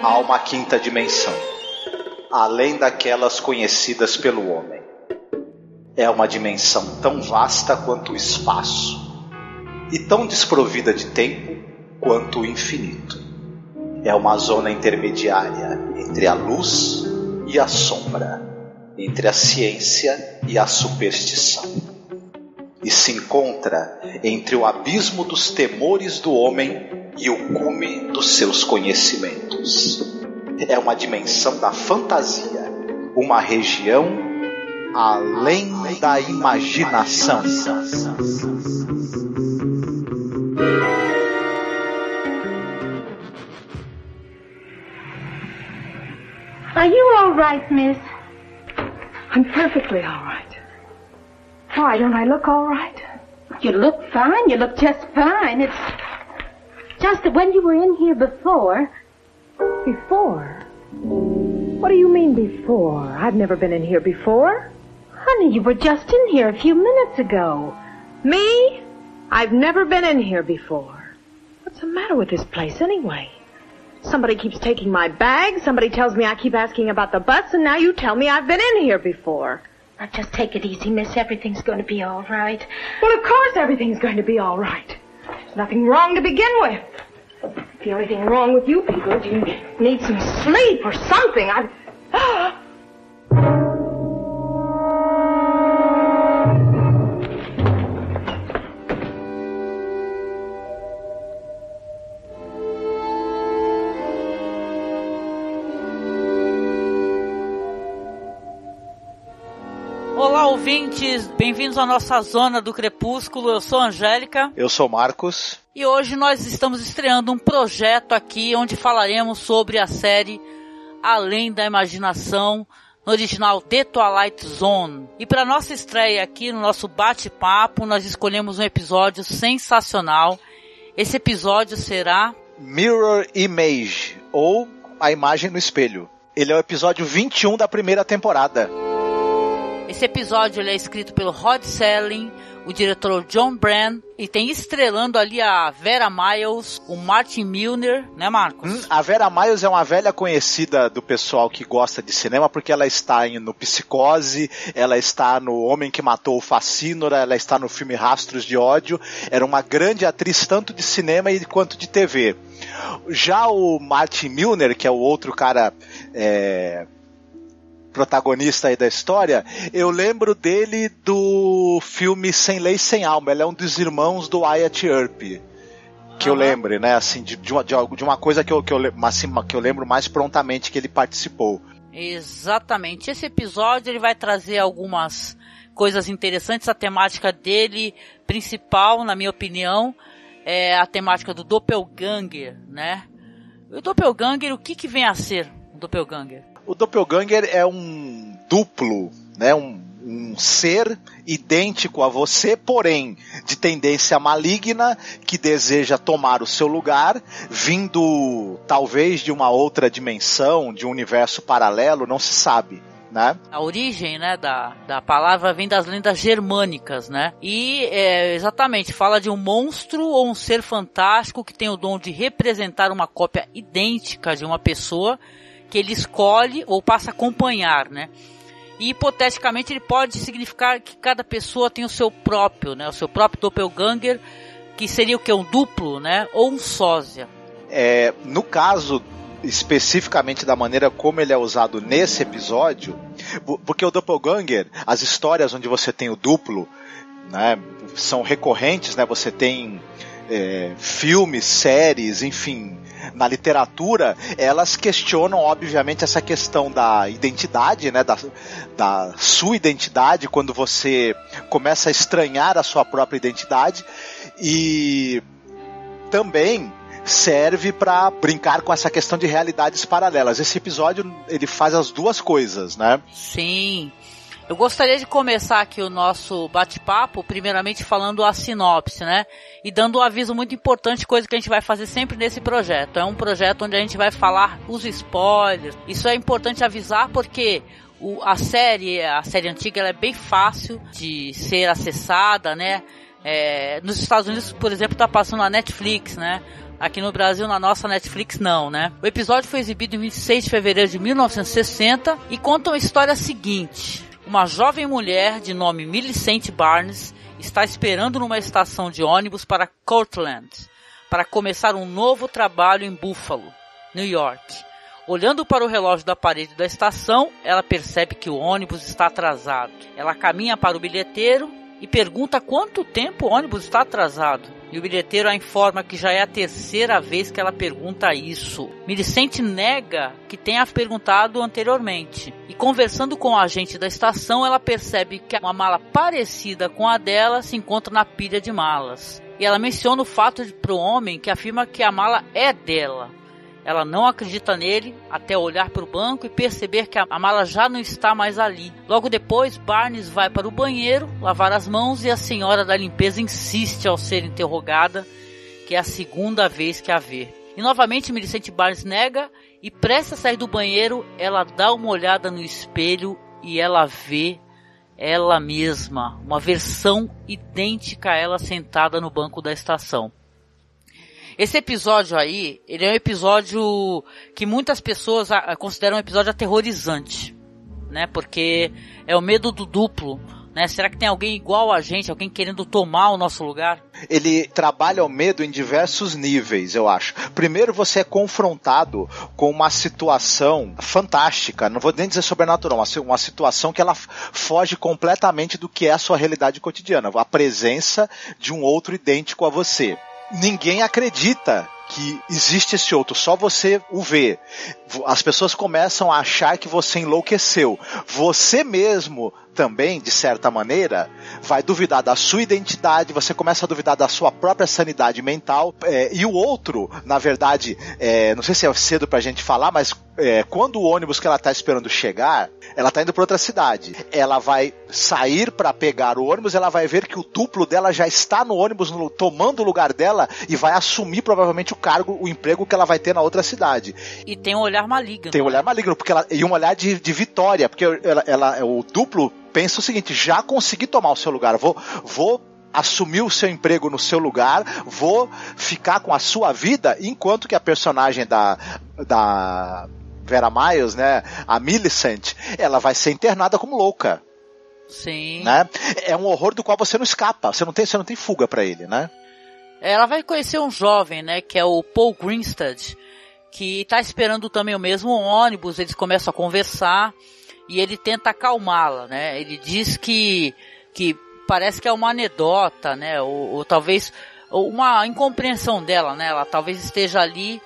Há uma quinta dimensão, além daquelas conhecidas pelo homem. É uma dimensão tão vasta quanto o espaço, e tão desprovida de tempo quanto o infinito. É uma zona intermediária entre a luz e a sombra, entre a ciência e a superstição. E se encontra entre o abismo dos temores do homem e o cume dos seus conhecimentos. É uma dimensão da fantasia, uma região além da imaginação. Are you all right, miss? I'm perfectly all right. Why, don't I look all right? You look fine. You look just fine. It's just that when you were in here before... Before? What do you mean before? I've never been in here before. Honey, you were just in here a few minutes ago. Me? I've never been in here before. What's the matter with this place anyway? Somebody keeps taking my bag, somebody tells me I keep asking about the bus, and now you tell me I've been in here before. Now, just take it easy, miss. Everything's going to be all right. Well, of course everything's going to be all right. There's nothing wrong to begin with. If the only thing wrong with you people is you need some sleep or something. Olá, ouvintes, bem-vindos à nossa Zona do Crepúsculo. Eu sou a Angélica. Eu sou Marcos. E hoje nós estamos estreando um projeto aqui onde falaremos sobre a série Além da Imaginação, no original The Twilight Zone. E para nossa estreia aqui, no nosso bate-papo, nós escolhemos um episódio sensacional. Esse episódio será Mirror Image, ou A Imagem no Espelho. Ele é o episódio 21 da primeira temporada. Esse episódio ele é escrito pelo Rod Serling, o diretor John Byrne, e tem estrelando ali a Vera Miles, o Martin Milner, né, Marcos? A Vera Miles é uma velha conhecida do pessoal que gosta de cinema, porque ela está no Psicose, ela está no Homem que Matou o Facínora, ela está no filme Rastros de Ódio. Era uma grande atriz tanto de cinema quanto de TV. Já o Martin Milner, que é o outro cara... protagonista aí da história, eu lembro dele do filme Sem Lei Sem Alma. Ele é um dos irmãos do Wyatt Earp, que eu lembro, né, assim, de uma coisa que eu lembro mais prontamente que ele participou. Exatamente. Esse episódio ele vai trazer algumas coisas interessantes. A temática dele principal, na minha opinião, é a temática do Doppelganger, né? O Doppelganger, o que vem a ser o Doppelganger? O Doppelganger é um duplo, né, um ser idêntico a você, porém de tendência maligna, que deseja tomar o seu lugar, vindo talvez de uma outra dimensão, de um universo paralelo, não se sabe. Né? A origem, né, da palavra vem das lendas germânicas, né? E exatamente fala de um monstro ou um ser fantástico que tem o dom de representar uma cópia idêntica de uma pessoa que ele escolhe ou passa a acompanhar, né? E hipoteticamente ele pode significar que cada pessoa tem o seu próprio, né? O seu próprio doppelganger, que seria o que? Um duplo, né? Ou um sósia. No caso, especificamente da maneira como ele é usado nesse episódio, porque o doppelganger, as histórias onde você tem o duplo, né, são recorrentes, né? Você tem filmes, séries, enfim... Na literatura, elas questionam, obviamente, essa questão da identidade, né, da sua identidade, quando você começa a estranhar a sua própria identidade, e também serve para brincar com essa questão de realidades paralelas. Esse episódio, ele faz as duas coisas, né? Sim. Eu gostaria de começar aqui o nosso bate-papo, primeiramente falando a sinopse, né? E dando um aviso muito importante, coisa que a gente vai fazer sempre nesse projeto. É um projeto onde a gente vai falar os spoilers. Isso é importante avisar porque a série antiga, ela é bem fácil de ser acessada, né? Nos Estados Unidos, por exemplo, tá passando na Netflix, né? Aqui no Brasil, na nossa Netflix, não, né? O episódio foi exibido em 26 de fevereiro de 1960 e conta a história seguinte. Uma jovem mulher de nome Millicent Barnes está esperando numa estação de ônibus para Cortland para começar um novo trabalho em Buffalo, New York. Olhando para o relógio da parede da estação, ela percebe que o ônibus está atrasado. Ela caminha para o bilheteiro e pergunta quanto tempo o ônibus está atrasado. E o bilheteiro a informa que já é a terceira vez que ela pergunta isso. Millicent nega que tenha perguntado anteriormente. E conversando com o agente da estação, ela percebe que uma mala parecida com a dela se encontra na pilha de malas. E ela menciona o fato para o homem que afirma que a mala é dela. Ela não acredita nele até olhar para o banco e perceber que a mala já não está mais ali. Logo depois, Barnes vai para o banheiro lavar as mãos e a senhora da limpeza insiste ao ser interrogada, que é a segunda vez que a vê. E novamente Millicent Barnes nega e prestes a sair do banheiro, ela dá uma olhada no espelho e ela vê ela mesma, uma versão idêntica a ela sentada no banco da estação. Esse episódio aí, ele é um episódio que muitas pessoas consideram um episódio aterrorizante, né? Porque é o medo do duplo, né? Será que tem alguém igual a gente, alguém querendo tomar o nosso lugar? Ele trabalha o medo em diversos níveis, eu acho. Primeiro, você é confrontado com uma situação fantástica, não vou nem dizer sobrenatural, mas uma situação que ela foge completamente do que é a sua realidade cotidiana. A presença de um outro idêntico a você. Ninguém acredita que existe esse outro, só você o vê. As pessoas começam a achar que você enlouqueceu. Você mesmo também, de certa maneira, vai duvidar da sua identidade, você começa a duvidar da sua própria sanidade mental, e o outro, na verdade, não sei se é cedo pra gente falar, mas quando o ônibus que ela tá esperando chegar, ela tá indo pra outra cidade. Ela vai sair pra pegar o ônibus, ela vai ver que o duplo dela já está no ônibus, tomando o lugar dela, e vai assumir provavelmente o cargo, o emprego que ela vai ter na outra cidade. E tem um olhar maligno. Tem um olhar maligno, e um olhar de vitória, porque o duplo pensa o seguinte: já consegui tomar o seu lugar, vou assumir o seu emprego no seu lugar, vou ficar com a sua vida, enquanto que a personagem da Vera Miles, né, a Millicent, ela vai ser internada como louca. Sim. Né? É um horror do qual você não escapa, você não tem fuga pra ele, né? Ela vai conhecer um jovem, né, que é o Paul Grinstead, que tá esperando também o mesmo ônibus. Eles começam a conversar e ele tenta acalmá-la, né? Ele diz que parece que é uma anedota, né? Ou talvez uma incompreensão dela, né? Ela talvez esteja ali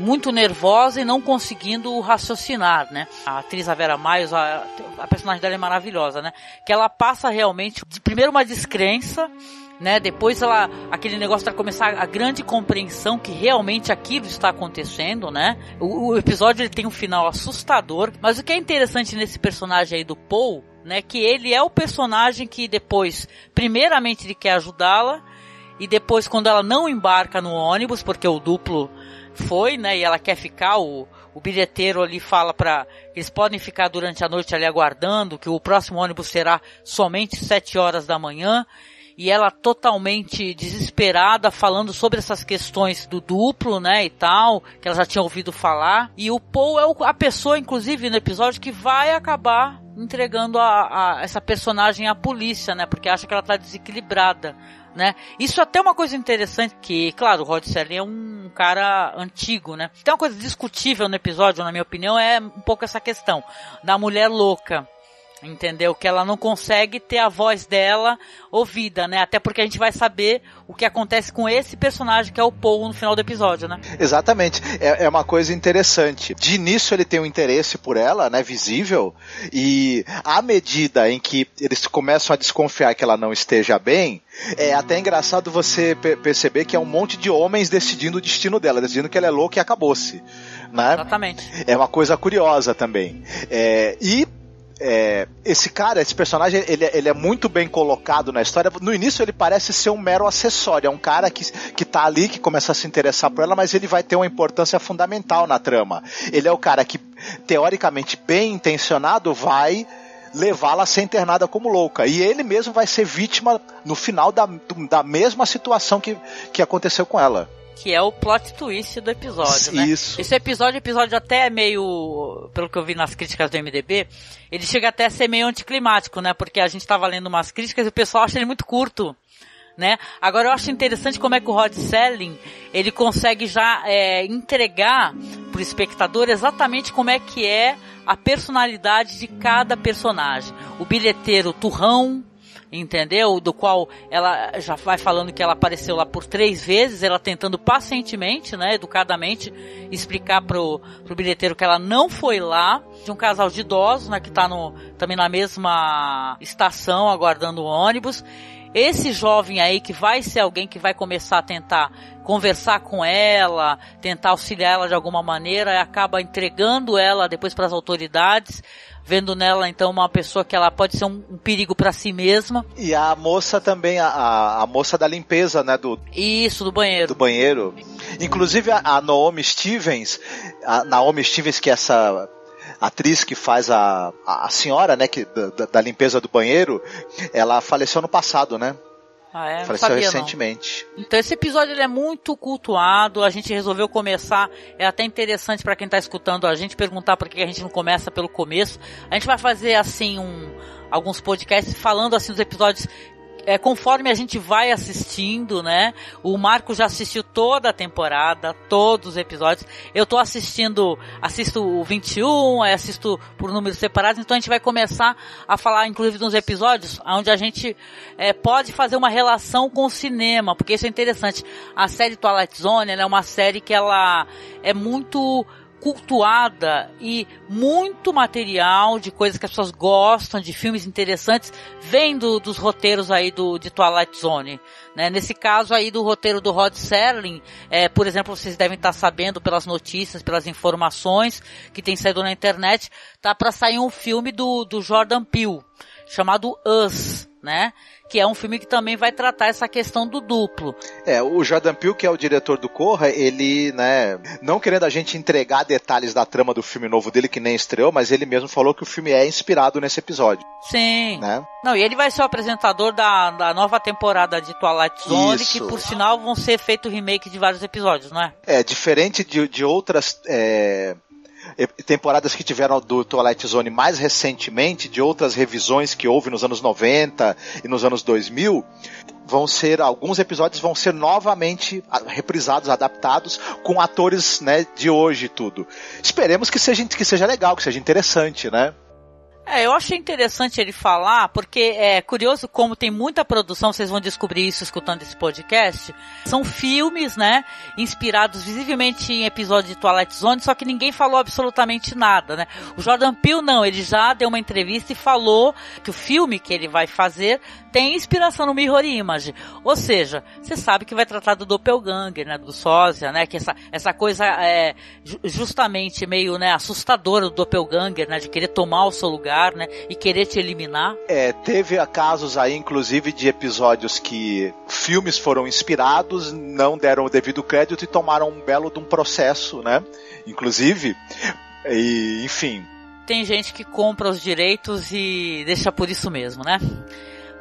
muito nervosa e não conseguindo raciocinar, né? A atriz a Vera Miles, a personagem dela é maravilhosa, né? Que ela passa realmente, primeiro uma descrença, né? Depois aquele negócio para começar a grande compreensão que realmente aquilo está acontecendo, né? O episódio ele tem um final assustador, mas o que é interessante nesse personagem aí do Paul, né? Que ele é o personagem que depois, primeiramente ele quer ajudá-la, e depois quando ela não embarca no ônibus, porque o duplo foi, né? E ela quer ficar, o bilheteiro ali fala para eles podem ficar durante a noite ali aguardando, que o próximo ônibus será somente 7 horas da manhã. E ela totalmente desesperada, falando sobre essas questões do duplo, né, e tal, que ela já tinha ouvido falar. E o Paul é a pessoa, inclusive, no episódio, que vai acabar entregando essa personagem à polícia, né, porque acha que ela tá desequilibrada, né. Isso até é uma coisa interessante, que, claro, o Rod Serling é um cara antigo, né. Tem uma coisa discutível no episódio, na minha opinião, é um pouco essa questão da mulher louca. Entendeu? Que ela não consegue ter a voz dela ouvida, né? Até porque a gente vai saber o que acontece com esse personagem que é o Paul no final do episódio, né? Exatamente. É uma coisa interessante. De início ele tem um interesse por ela, né? Visível. E à medida em que eles começam a desconfiar que ela não esteja bem, é até engraçado você perceber que é um monte de homens decidindo o destino dela, decidindo que ela é louca e acabou-se, né? Exatamente. É uma coisa curiosa também. Esse personagem, ele é muito bem colocado na história. No início ele parece ser um mero acessório, é um cara que tá ali, que começa a se interessar por ela, mas ele vai ter uma importância fundamental na trama. Ele é o cara que, teoricamente bem intencionado, vai levá-la a ser internada como louca. E ele mesmo vai ser vítima no final da mesma situação que aconteceu com ela. Que é o plot twist do episódio, né? Isso. Esse episódio até é meio, pelo que eu vi nas críticas do MDB, ele chega até a ser meio anticlimático, né? Porque a gente tava lendo umas críticas e o pessoal acha ele muito curto, né? Agora eu acho interessante como é que o Rod Serling, ele consegue já entregar pro espectador exatamente como é que é a personalidade de cada personagem. O bilheteiro turrão, entendeu? Do qual ela já vai falando que ela apareceu lá por 3 vezes, ela tentando pacientemente, né, educadamente, explicar pro bilheteiro que ela não foi lá. De um casal de idosos, né, que tá também na mesma estação, aguardando o ônibus. Esse jovem aí que vai ser alguém que vai começar a tentar conversar com ela, tentar auxiliar ela de alguma maneira, e acaba entregando ela depois para as autoridades, vendo nela então uma pessoa que ela pode ser um perigo para si mesma. E a moça também, a moça da limpeza, né? Isso, do banheiro. Do banheiro. Inclusive a Naomi Stevens, que é essa atriz que faz a senhora, né, da limpeza do banheiro, ela faleceu no passado, né? Ah, é? Faleceu recentemente. Não. Então esse episódio ele é muito cultuado, a gente resolveu começar, é até interessante para quem tá escutando a gente perguntar por que a gente não começa pelo começo. A gente vai fazer assim alguns podcasts falando assim dos episódios conforme a gente vai assistindo, né? O Marco já assistiu toda a temporada, todos os episódios. Eu tô assisto o 21, assisto por números separados, então a gente vai começar a falar, inclusive, de uns episódios onde a gente pode fazer uma relação com o cinema, porque isso é interessante. A série Twilight Zone, ela é uma série que ela é muito cultuada e muito material de coisas que as pessoas gostam, de filmes interessantes, vem dos roteiros aí de Twilight Zone, né? Nesse caso aí do roteiro do Rod Serling, por exemplo, vocês devem estar sabendo pelas notícias, pelas informações que tem saído na internet, tá para sair um filme do Jordan Peele, chamado Us, né? Que é um filme que também vai tratar essa questão do duplo. O Jordan Peele, que é o diretor do Corra, ele, né, não querendo a gente entregar detalhes da trama do filme novo dele, que nem estreou, mas ele mesmo falou que o filme é inspirado nesse episódio. Sim. Né? Não, e ele vai ser o apresentador da nova temporada de Twilight Zone, que por sinal vão ser feito remake de vários episódios, não é? Diferente de outras temporadas que tiveram do Twilight Zone mais recentemente, de outras revisões que houve nos anos 90 e nos anos 2000, alguns episódios vão ser novamente reprisados, adaptados, com atores, né, de hoje e tudo. Esperemos que seja legal, que seja interessante, né? Eu achei interessante ele falar, porque é curioso como tem muita produção, vocês vão descobrir isso escutando esse podcast. São filmes, né, inspirados visivelmente em episódios de Twilight Zone, só que ninguém falou absolutamente nada, né. O Jordan Peele não, ele já deu uma entrevista e falou que o filme que ele vai fazer tem inspiração no Mirror Image. Ou seja, você sabe que vai tratar do doppelganger, né, do sósia, né, que essa coisa justamente meio, né, assustadora do doppelganger, né, de querer tomar o seu lugar, né, e querer te eliminar. Teve casos aí, inclusive, de episódios que filmes foram inspirados, não deram o devido crédito e tomaram um belo de um processo, né, inclusive, e, enfim. Tem gente que compra os direitos e deixa por isso mesmo, né?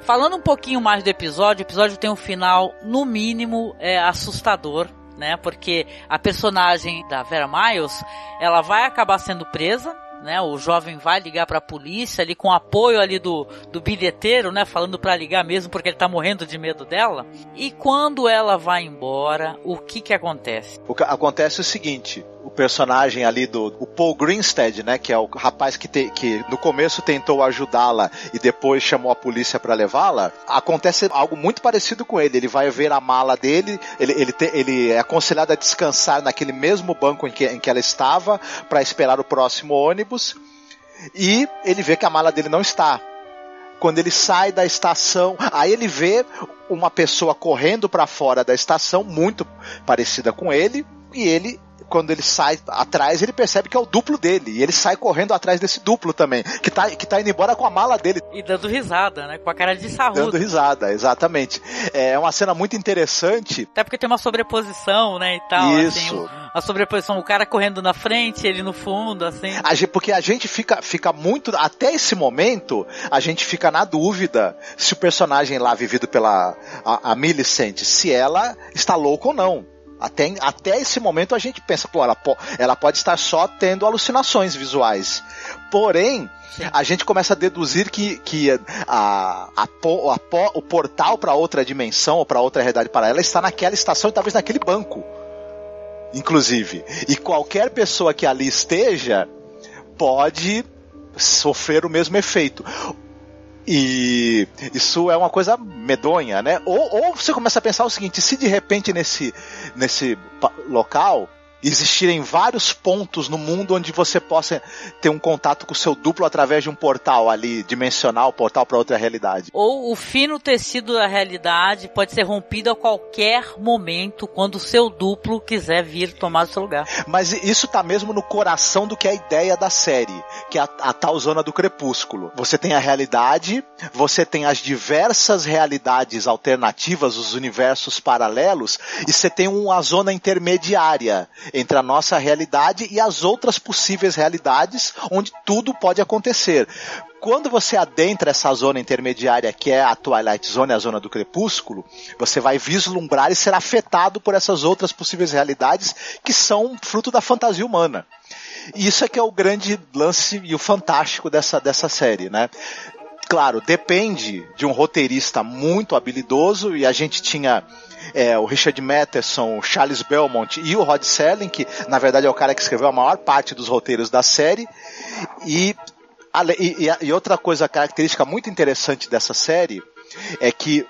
Falando um pouquinho mais do episódio, o episódio tem um final, no mínimo, assustador, né, porque a personagem da Vera Miles, ela vai acabar sendo presa, né, o jovem vai ligar pra polícia ali com apoio ali do bilheteiro, né, falando pra ligar mesmo porque ele tá morrendo de medo dela. E quando ela vai embora, o que acontece? Acontece o seguinte, o personagem ali o Paul Grinstead, né, que é o rapaz que no começo tentou ajudá-la e depois chamou a polícia pra levá-la, acontece algo muito parecido com ele. Ele vai ver a mala dele, ele é aconselhado a descansar naquele mesmo banco em que ela estava pra esperar o próximo ônibus, e ele vê que a mala dele não está. Quando ele sai da estação, aí ele vê uma pessoa correndo pra fora da estação, muito parecida com ele, e ele quando ele sai atrás, ele percebe que é o duplo dele. E ele sai correndo atrás desse duplo também, que tá indo embora com a mala dele. E dando risada, né? Com a cara de sarrudo. Dando risada, exatamente. É uma cena muito interessante. Até porque tem uma sobreposição, né, e tal. Isso. Assim, a sobreposição, o cara correndo na frente, ele no fundo, assim. Porque a gente fica muito... Até esse momento, a gente fica na dúvida se o personagem lá vivido pela a Millicent, se ela está louca ou não. Até esse momento a gente pensa, pô, ela pode estar só tendo alucinações visuais. Porém, sim, a gente começa a deduzir que o portal para outra dimensão ou para outra realidade paralela está naquela estação e talvez naquele banco, inclusive. E qualquer pessoa que ali esteja pode sofrer o mesmo efeito. E isso é uma coisa medonha, né? Ou você começa a pensar o seguinte: se de repente nesse local existirem vários pontos no mundo onde você possa ter um contato com o seu duplo através de um portal ali, dimensional, portal para outra realidade. Ou o fino tecido da realidade pode ser rompido a qualquer momento quando o seu duplo quiser vir tomar o seu lugar. Mas isso tá mesmo no coração do que é a ideia da série, que é a tal zona do crepúsculo. Você tem a realidade, você tem as diversas realidades alternativas, os universos paralelos, e você tem uma zona intermediária entre a nossa realidade e as outras possíveis realidades onde tudo pode acontecer. Quando você adentra essa zona intermediária, que é a Twilight Zone, a zona do crepúsculo, você vai vislumbrar e ser afetado por essas outras possíveis realidades que são fruto da fantasia humana. E isso é que é o grande lance e o fantástico dessa série, né? Claro, depende de um roteirista muito habilidoso, e a gente tinha o Richard Matheson, o Charles Belmont e o Rod Serling, que na verdade é o cara que escreveu a maior parte dos roteiros da série. E outra coisa, característica muito interessante dessa série é que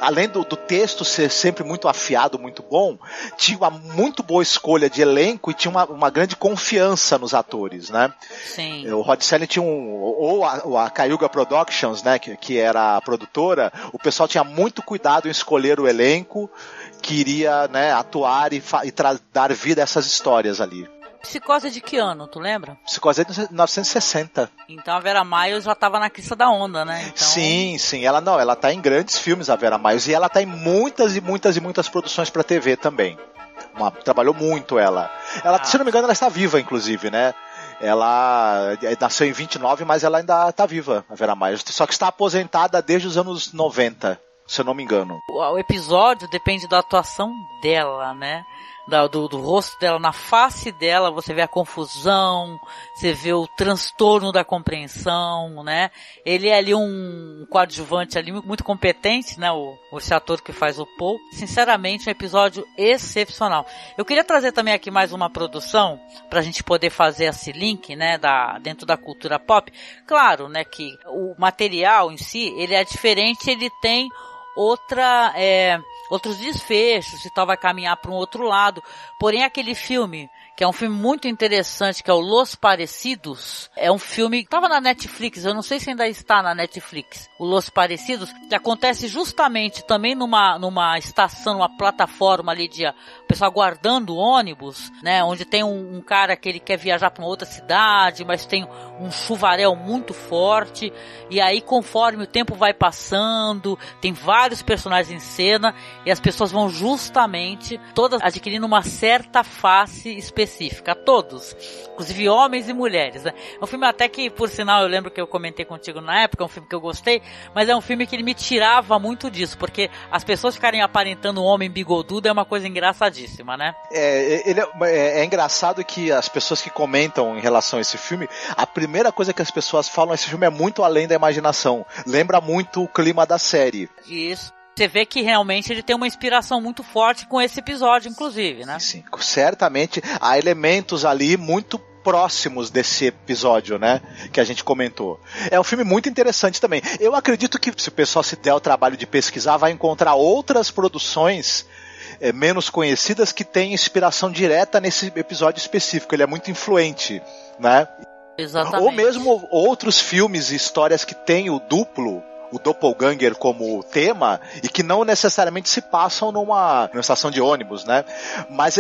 além do texto ser sempre muito afiado, muito bom, tinha uma muito boa escolha de elenco e tinha uma grande confiança nos atores, né? Sim. O Rod Serling tinha a Cayuga Productions, né, que era a produtora. O pessoal tinha muito cuidado em escolher o elenco que iria, né, atuar e dar vida a essas histórias ali. Psicose de que ano, tu lembra? Psicose é de 1960. Então a Vera Miles já tava na crista da onda, né? Então... Sim. Ela tá em grandes filmes, a Vera Miles, e ela tá em muitas produções pra TV também. Trabalhou muito ela. Se não me engano, ela está viva, inclusive, né? Ela nasceu em 29, mas ela ainda tá viva, a Vera Miles. Só que está aposentada desde os anos 90, se eu não me engano. O episódio depende da atuação dela, né? Do rosto dela, na face dela, você vê a confusão, você vê o transtorno da compreensão, né? Ele é ali um coadjuvante ali muito competente, né? Esse ator que faz o Paul. Sinceramente, um episódio excepcional. Eu queria trazer também aqui mais uma produção pra gente poder fazer esse link, né? Dentro da cultura pop. Claro, né? Que o material em si, ele é diferente, ele tem outros desfechos e tal, vai caminhar para um outro lado. Porém, aquele filme, que é um filme muito interessante, que é o Los Parecidos, é um filme que estava na Netflix, eu não sei se ainda está na Netflix, o Los Parecidos, que acontece justamente também numa estação, numa plataforma ali de o pessoal aguardando o ônibus, né, onde tem um cara que ele quer viajar para uma outra cidade, mas tem um chuvaréu muito forte, e aí conforme o tempo vai passando, tem vários personagens em cena, e as pessoas vão justamente todas adquirindo uma certa face específica, todos, inclusive homens e mulheres, né? É um filme até que, por sinal, eu lembro que eu comentei contigo na época, é um filme que eu gostei, mas é um filme que ele me tirava muito disso, porque as pessoas ficarem aparentando um homem bigodudo é uma coisa engraçadíssima, né? É engraçado que as pessoas que comentam em relação a esse filme, a primeira coisa que as pessoas falam, esse filme é muito além da imaginação, lembra muito o clima da série. Isso. Você vê que realmente ele tem uma inspiração muito forte com esse episódio, inclusive, né? Sim, certamente há elementos ali muito próximos desse episódio, né, que a gente comentou. É um filme muito interessante também. Eu acredito que se o pessoal se der o trabalho de pesquisar, vai encontrar outras produções menos conhecidas que têm inspiração direta nesse episódio específico. Ele é muito influente, né? Exatamente. Ou mesmo outros filmes e histórias que têm o doppelganger como tema e que não necessariamente se passam numa estação de ônibus, né? Mas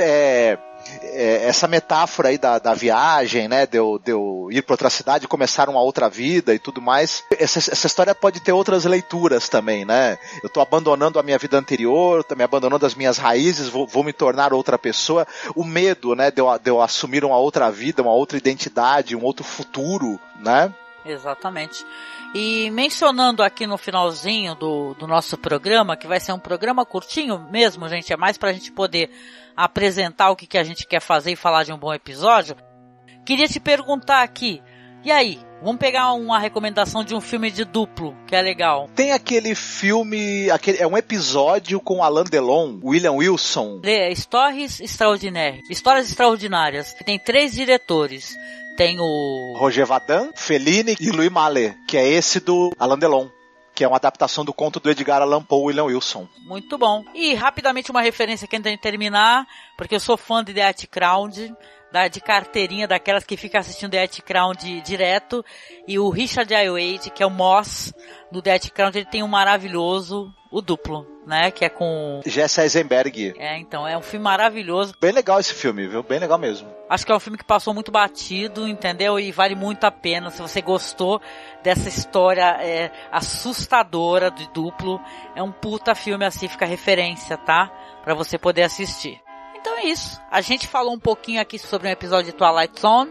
essa metáfora aí da viagem, né, de eu ir para outra cidade, começar uma outra vida e tudo mais, essa história pode ter outras leituras também, né? Eu tô abandonando a minha vida anterior, tô me abandonando as minhas raízes, vou me tornar outra pessoa. O medo, né, de eu assumir uma outra vida, uma outra identidade, um outro futuro, né? Exatamente. E mencionando aqui no finalzinho do nosso programa, que vai ser um programa curtinho mesmo, gente, é mais pra gente poder apresentar o que a gente quer fazer e falar de um bom episódio, queria te perguntar aqui, e aí, vamos pegar uma recomendação de um filme de duplo, que é legal. Tem aquele filme, é um episódio com Alain Delon, William Wilson. Histórias Extraordinárias, que tem 3 diretores. Tem o Roger Vadim, Fellini e Louis Malle, que é esse do Alain Delon, que é uma adaptação do conto do Edgar Allan Poe, William Wilson. Muito bom. E rapidamente uma referência aqui antes de terminar, porque eu sou fã de The Hat Crowd, de carteirinha, daquelas que fica assistindo The Hat Crowd direto, e o Richard Ayoade, que é o Moss do The Hat Crowd, ele tem um maravilhoso, o duplo, né, que é com Jesse Eisenberg. Então, é um filme maravilhoso. Bem legal esse filme, viu? Bem legal mesmo. Acho que é um filme que passou muito batido, entendeu? E vale muito a pena, se você gostou dessa história assustadora de duplo, é um puta filme assim, fica referência, tá? Pra você poder assistir. Então é isso. A gente falou um pouquinho aqui sobre um episódio de Twilight Zone,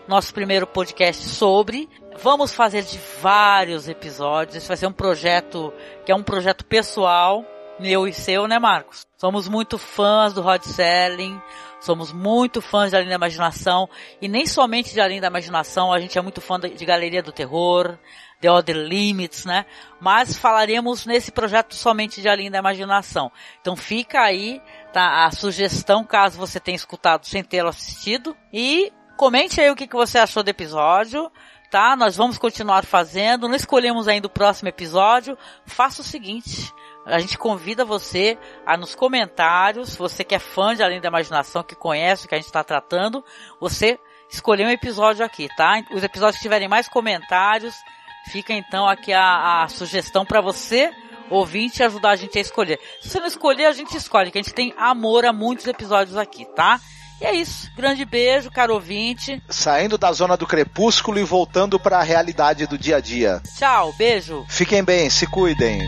nosso primeiro podcast sobre. Vamos fazer de vários episódios. Esse vai ser um projeto que é um projeto pessoal, meu e seu, né, Marcos? Somos muito fãs do Rod Serling, somos muito fãs de Além da Imaginação, e nem somente de Além da Imaginação, a gente é muito fã de Galeria do Terror, The Other Limits, né? Mas falaremos nesse projeto somente de Além da Imaginação. Então fica aí, tá, a sugestão, caso você tenha escutado sem tê-lo assistido, e comente aí o que você achou do episódio, tá? Nós vamos continuar fazendo, não escolhemos ainda o próximo episódio. Faça o seguinte, a gente convida você a nos comentários, se você que é fã de Além da Imaginação, que conhece o que a gente está tratando, você escolher um episódio aqui, tá? Os episódios que tiverem mais comentários, fica então aqui a sugestão para você, ouvinte, ajudar a gente a escolher. Se você não escolher, a gente escolhe, que a gente tem amor a muitos episódios aqui, tá? E é isso. Grande beijo, caro ouvinte. Saindo da zona do crepúsculo e voltando para a realidade do dia a dia. Tchau, beijo. Fiquem bem, se cuidem.